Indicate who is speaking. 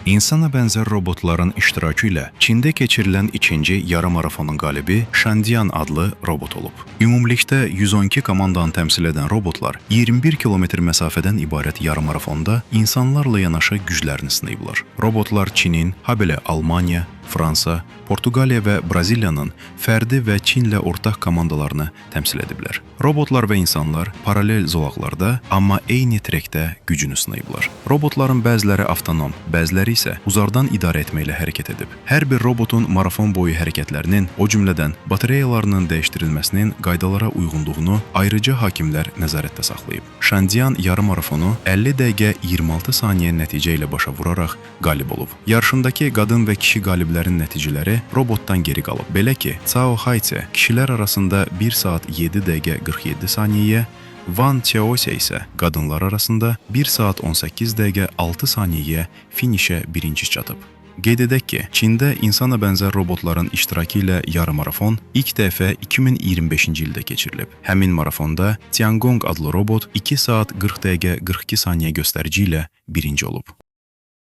Speaker 1: İnsana bənzər robotların iştirakı ilə Çində keçirilən ikinci yarım marafonun qalibi Shandian adlı robot olub. Ümumilikdə 112 komandanı təmsil edən robotlar 21 kilometr məsafədən ibarət yarım marafonda insanlarla yanaşı güclərini sınayıblar. Robotlar Çinin, habelə Almaniya, Fransa, Portuqaliya və Braziliyanın fərdi və Çinlə ortaq komandalarını təmsil ediblər. Robotlar və insanlar paralel zolaqlarda, amma eyni trekdə gücünü sınayıblar. Robotların bəziləri avtonom, bəziləri isə uzaqdan idarə etməklə hərəkət edib. Hər bir robotun marafon boyu hərəkətlərinin, o cümlədən batareyalarının dəyişdirilməsinin qaydalara uyğunluğunu ayrıca hakimlər nəzarətdə saxlayıb. Shandian yarım marafonu 50 dəqiqə 26 saniyə nəticə ilə başa vuraraq qalib olub. Yarışındakı qadın və kişi qaliblərin nəticələri robotdan geri qalıb. Belə ki, Cao Haitse kişilər arasında 1 saat 7 dəqiqə 47 saniyəyə, Van Qiaoxe isə qadınlar arasında 1 saat 18 dəqiqə 6 saniyəyə finişə birinci çatıb. Qeyd edək ki, Çində insana bənzər robotların iştirakı ilə yarım marafon ilk dəfə 2025-ci ildə keçirilib. Həmin marafonda Tiangong adlı robot 2 saat 40 dəqiqə 42 saniyə göstərici ilə birinci olub.